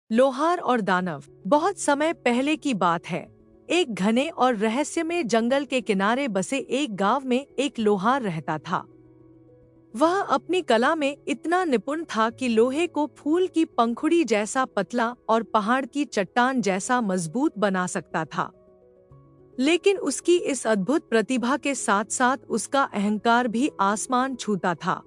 लोहार और दानव। बहुत समय पहले की बात है। एक घने और रहस्यमय जंगल के किनारे बसे एक गांव में एक लोहार रहता था। वह अपनी कला में इतना निपुण था कि लोहे को फूल की पंखुड़ी जैसा पतला और पहाड़ की चट्टान जैसा मजबूत बना सकता था। लेकिन उसकी इस अद्भुत प्रतिभा के साथ साथ उसका अहंकार भी आसमान छूता था।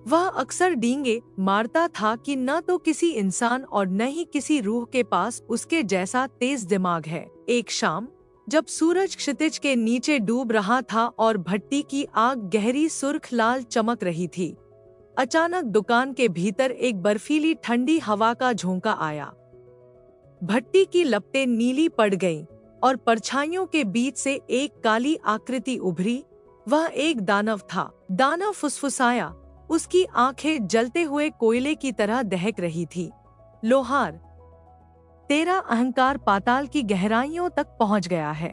वह अक्सर डींगे मारता था कि न तो किसी इंसान और न ही किसी रूह के पास उसके जैसा तेज दिमाग है। एक शाम जब सूरज क्षितिज के नीचे डूब रहा था और भट्टी की आग गहरी सुर्ख लाल चमक रही थी, अचानक दुकान के भीतर एक बर्फीली ठंडी हवा का झोंका आया। भट्टी की लपटें नीली पड़ गईं और परछाइयों के बीच से एक काली आकृति उभरी। वह एक दानव था। दानव फुसफुसाया, उसकी आंखें जलते हुए कोयले की तरह दहक रही थी। लोहार, तेरा अहंकार पाताल की गहराइयों तक पहुंच गया है।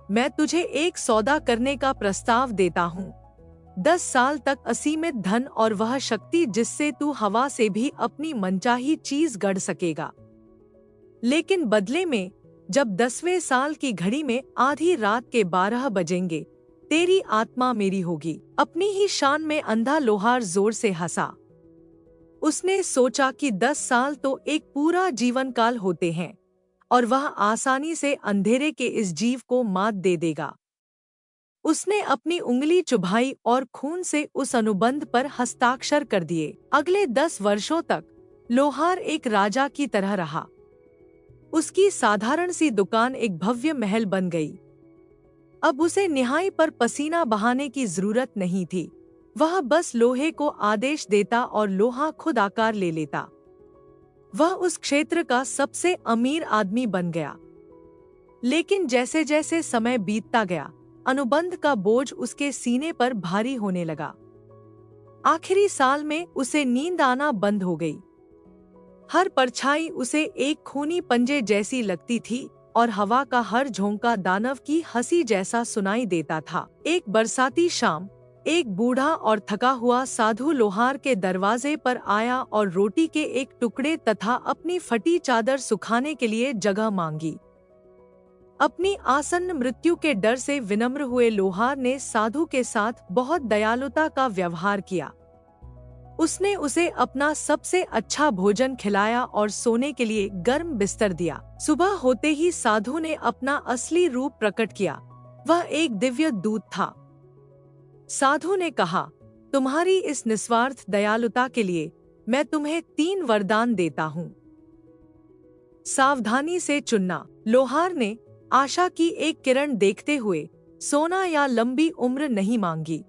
मैं तुझे एक सौदा करने का प्रस्ताव देता हूँ। 10 साल तक असीमित धन और वह शक्ति जिससे तू हवा से भी अपनी मनचाही चीज गढ़ सकेगा। लेकिन बदले में जब 10वें साल की घड़ी में आधी रात के 12 बजेंगे, तेरी आत्मा मेरी होगी। अपनी ही शान में अंधा लोहार जोर से हंसा। उसने सोचा कि 10 साल तो एक पूरा जीवन काल होते हैं और वह आसानी से अंधेरे के इस जीव को मात दे देगा। उसने अपनी उंगली चुभाई और खून से उस अनुबंध पर हस्ताक्षर कर दिए। अगले 10 वर्षों तक लोहार एक राजा की तरह रहा। उसकी साधारण सी दुकान एक भव्य महल बन गई। अब उसे निहाई पर पसीना बहाने की जरूरत नहीं थी। वह बस लोहे को आदेश देता और लोहा खुद आकार ले लेता। वह उस क्षेत्र का सबसे अमीर आदमी बन गया। लेकिन जैसे जैसे समय बीतता गया, अनुबंध का बोझ उसके सीने पर भारी होने लगा। आखिरी साल में उसे नींद आना बंद हो गई। हर परछाई उसे एक खूनी पंजे जैसी लगती थी और हवा का हर झोंका दानव की हंसी जैसा सुनाई देता था। एक बरसाती शाम एक बूढ़ा और थका हुआ साधु लोहार के दरवाजे पर आया और रोटी के एक टुकड़े तथा अपनी फटी चादर सुखाने के लिए जगह मांगी। अपनी आसन्न मृत्यु के डर से विनम्र हुए लोहार ने साधु के साथ बहुत दयालुता का व्यवहार किया। उसने उसे अपना सबसे अच्छा भोजन खिलाया और सोने के लिए गर्म बिस्तर दिया। सुबह होते ही साधु ने अपना असली रूप प्रकट किया। वह एक दिव्य दूत था। साधु ने कहा, तुम्हारी इस निस्वार्थ दयालुता के लिए मैं तुम्हें 3 वरदान देता हूँ। सावधानी से चुनना। लोहार ने आशा की एक किरण देखते हुए सोना या लंबी उम्र नहीं मांगी।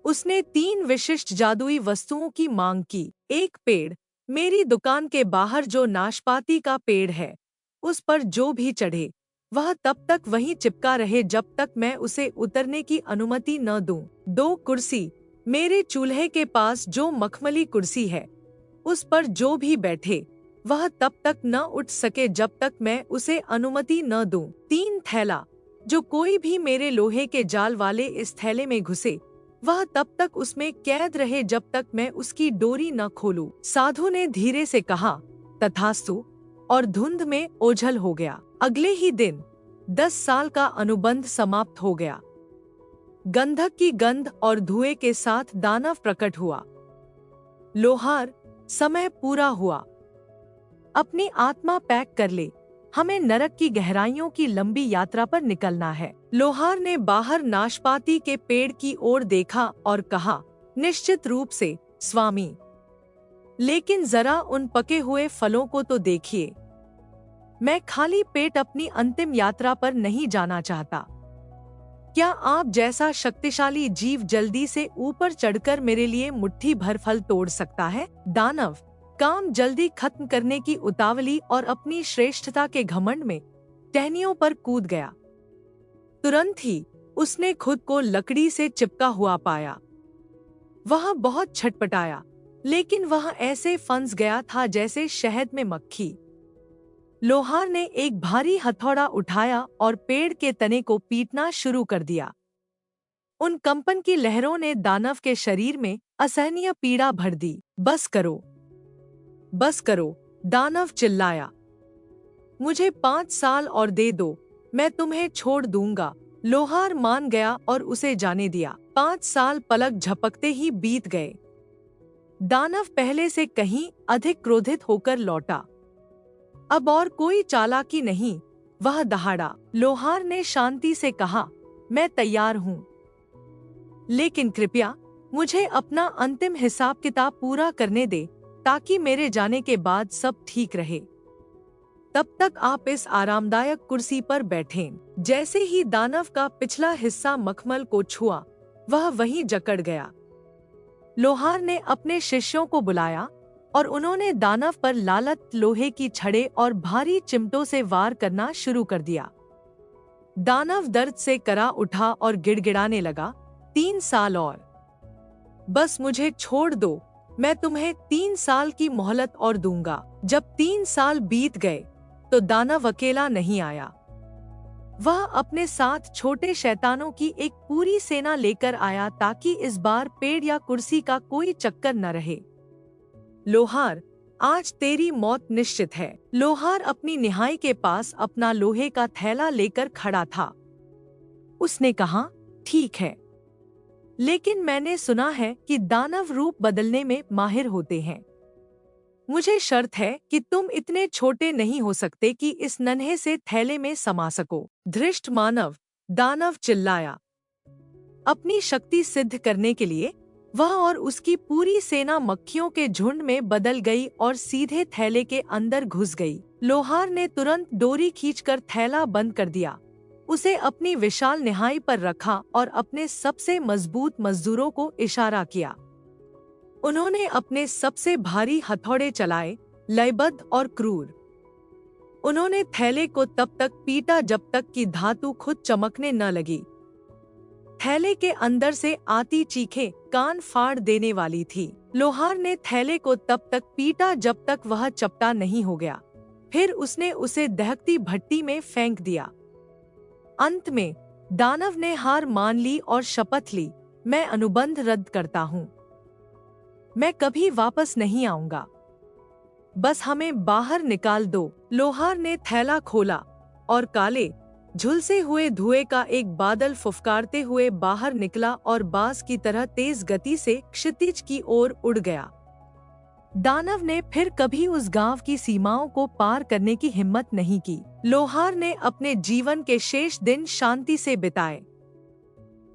उसने 3 विशिष्ट जादुई वस्तुओं की मांग की। एक पेड़, मेरी दुकान के बाहर जो नाशपाती का पेड़ है, उस पर जो भी चढ़े वह तब तक वहीं चिपका रहे जब तक मैं उसे उतरने की अनुमति न दूं। 2 कुर्सी, मेरे चूल्हे के पास जो मखमली कुर्सी है, उस पर जो भी बैठे वह तब तक न उठ सके जब तक मैं उसे अनुमति न दूं। 3 थैला, जो कोई भी मेरे लोहे के जाल वाले इस थैले में घुसे वह तब तक उसमें कैद रहे जब तक मैं उसकी डोरी न खोलूं। साधु ने धीरे से कहा, तथास्तु, और धुंध में ओझल हो गया। अगले ही दिन 10 साल का अनुबंध समाप्त हो गया। गंधक की गंध और धुएं के साथ दानव प्रकट हुआ। लोहार, समय पूरा हुआ। अपनी आत्मा पैक कर ले, हमें नरक की गहराइयों की लंबी यात्रा पर निकलना है। लोहार ने बाहर नाशपाती के पेड़ की ओर देखा और कहा, निश्चित रूप से स्वामी, लेकिन जरा उन पके हुए फलों को तो देखिए। मैं खाली पेट अपनी अंतिम यात्रा पर नहीं जाना चाहता। क्या आप जैसा शक्तिशाली जीव जल्दी से ऊपर चढ़कर मेरे लिए मुट्ठी भर फल तोड़ सकता है? दानव काम जल्दी खत्म करने की उतावली और अपनी श्रेष्ठता के घमंड में टहनियों पर कूद गया। तुरंत ही उसने खुद को लकड़ी से चिपका हुआ पाया। वह बहुत छटपटाया, लेकिन वह ऐसे फंस गया था जैसे शहद में मक्खी। लोहार ने एक भारी हथौड़ा उठाया और पेड़ के तने को पीटना शुरू कर दिया। उन कंपन की लहरों ने दानव के शरीर में असहनीय पीड़ा भर दी। बस करो, बस करो, दानव चिल्लाया। मुझे 5 साल और दे दो, मैं तुम्हें छोड़ दूंगा। लोहार मान गया और उसे जाने दिया। 5 साल पलक झपकते ही बीत गए। दानव पहले से कहीं अधिक क्रोधित होकर लौटा। अब और कोई चालाकी नहीं, वह दहाड़ा। लोहार ने शांति से कहा, मैं तैयार हूँ, लेकिन कृपया मुझे अपना अंतिम हिसाब किताब पूरा करने दे, ताकि मेरे जाने के बाद सब ठीक रहे। तब तक आप इस आरामदायक कुर्सी पर बैठें। जैसे ही दानव का पिछला हिस्सा मखमल को छुआ, वह वहीं जकड़ गया। लोहार ने अपने शिष्यों को बुलाया और उन्होंने दानव पर लालत लोहे की छड़े और भारी चिमटों से वार करना शुरू कर दिया। दानव दर्द से करा उठा और गिड़गिड़ाने लगा, 3 साल और, बस मुझे छोड़ दो, मैं तुम्हें 3 साल की मोहलत और दूंगा। जब 3 साल बीत गए तो दानव अकेला नहीं आया। वह अपने साथ छोटे शैतानों की एक पूरी सेना लेकर आया, ताकि इस बार पेड़ या कुर्सी का कोई चक्कर न रहे। लोहार, आज तेरी मौत निश्चित है। लोहार अपनी निहाई के पास अपना लोहे का थैला लेकर खड़ा था। उसने कहा, ठीक है, लेकिन मैंने सुना है कि दानव रूप बदलने में माहिर होते हैं। मुझे शर्त है कि तुम इतने छोटे नहीं हो सकते कि इस नन्हे से थैले में समा सको। धृष्ट मानव, दानव चिल्लाया। अपनी शक्ति सिद्ध करने के लिए वह और उसकी पूरी सेना मक्खियों के झुंड में बदल गई और सीधे थैले के अंदर घुस गई। लोहार ने तुरंत डोरी खींचकर थैला बंद कर दिया, उसे अपनी विशाल निहाई पर रखा और अपने सबसे मजबूत मजदूरों को इशारा किया। उन्होंने अपने सबसे भारी हथौड़े चलाए, लयबद्ध और क्रूर। उन्होंने थैले को तब तक पीटा जब तक कि धातु खुद चमकने न लगी। थैले के अंदर से आती चीखें कान फाड़ देने वाली थी। लोहार ने थैले को तब तक पीटा जब तक वह चपटा नहीं हो गया। फिर उसने उसे दहकती भट्टी में फेंक दिया। अंत में दानव ने हार मान ली और शपथ ली, मैं अनुबंध रद्द करता हूँ। मैं कभी वापस नहीं आऊंगा, बस हमें बाहर निकाल दो। लोहार ने थैला खोला और काले झुलसे हुए धुएं का एक बादल फुफकारते हुए बाहर निकला और बाज की तरह तेज गति से क्षितिज की ओर उड़ गया। दानव ने फिर कभी उस गांव की सीमाओं को पार करने की हिम्मत नहीं की। लोहार ने अपने जीवन के शेष दिन शांति से बिताए।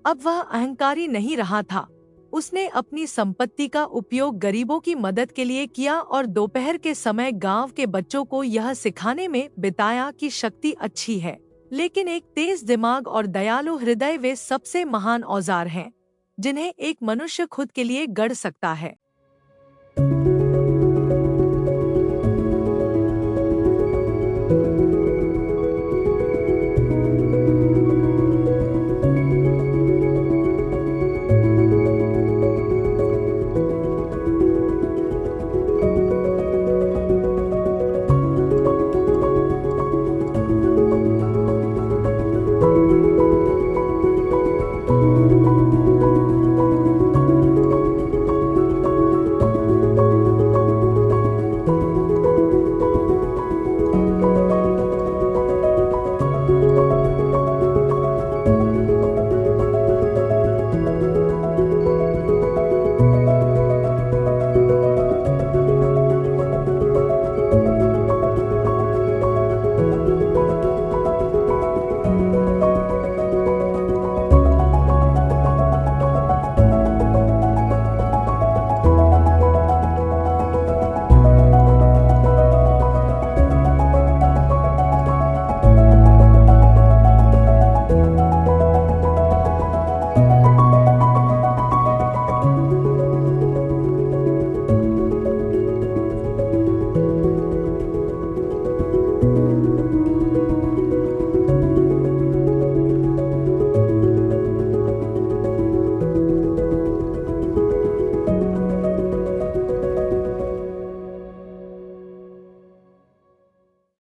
अब वह अहंकारी नहीं रहा था। उसने अपनी संपत्ति का उपयोग गरीबों की मदद के लिए किया और दोपहर के समय गांव के बच्चों को यह सिखाने में बिताया कि शक्ति अच्छी है, लेकिन एक तेज दिमाग और दयालु हृदय वे सबसे महान औजार हैं जिन्हें एक मनुष्य खुद के लिए गढ़ सकता है।